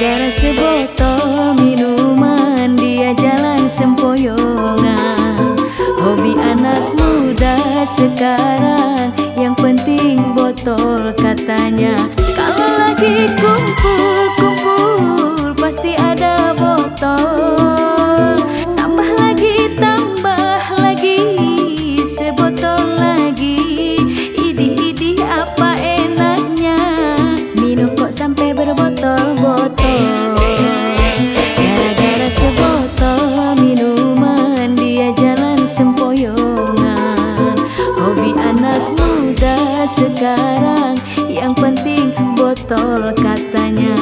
Gara-gara sebotol minuman dia jalan sempoyongan. Hobi anak muda sekarang yang penting botol katanya. Kalau lagi kumpul-kumpul pasti ada botol. Tambah lagi sebotol lagi. Idih apa enaknya minum kok sampai berbotol-botol. Gara-gara sebotol minuman dia jalan sempoyongan. Hobi anak muda sekarang yang penting botol katanya.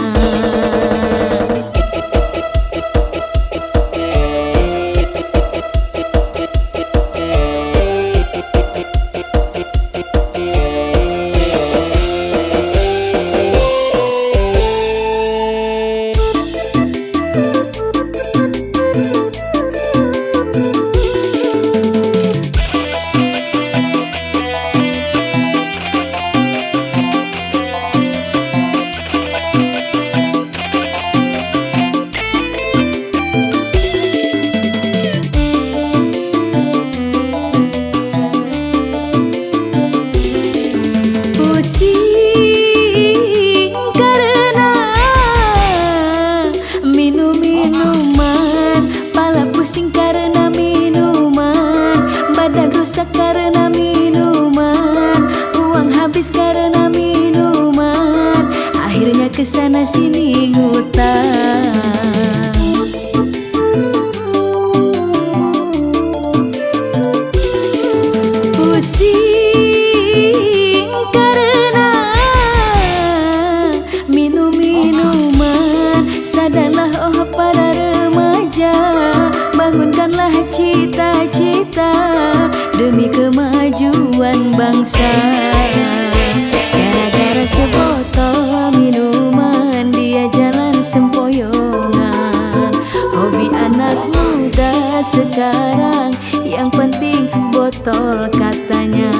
Pusing karena minum minuman, pala pusing karena minuman, badan rusak karena minuman, uang habis karena minuman, akhirnya kesana sini ngutang. Pusing sadarlah oh para remaja, bangunkanlah cita-cita demi kemajuan bangsa. Gara-gara sebotol minuman dia jalan sempoyongan. Hobi anak muda sekarang yang penting botol katanya.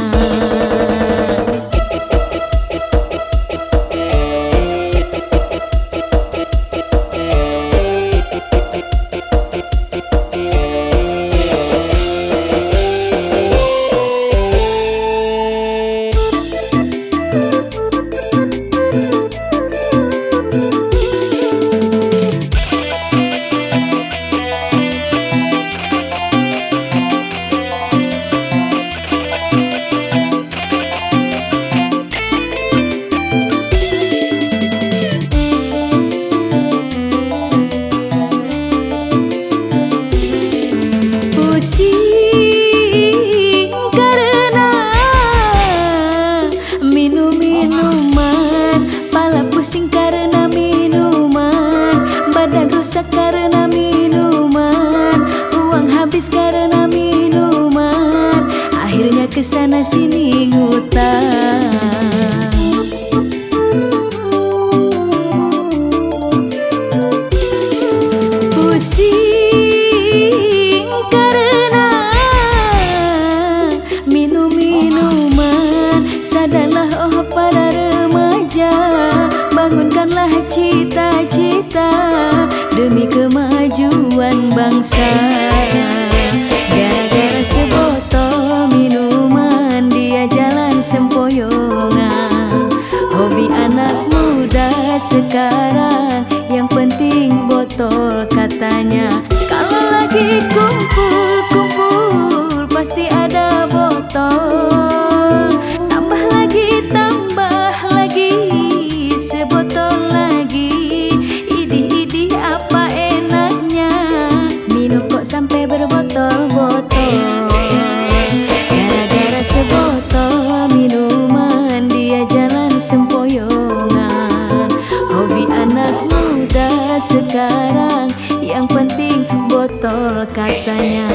Pusing karena minum minuman, pala pusing karena minuman, badan rusak karena minuman, uang habis karena minuman, akhirnya kesana sini ngutang. Pusing sadarlah oh para remaja, bangunkanlah cita-cita demi kemajuan bangsa. Gara-gara sebotol minuman dia jalan sempoyongan. Hobi anak muda sekarang yang penting botol katanya. Kalau lagi kumpul-kumpul pasti ada botol. Sebotol lagi, idih apa enaknya minum kok sampai berbotol-botol. Gara-gara sebotol minuman dia jalan sempoyongan. Hobi anak muda sekarang yang penting botol katanya.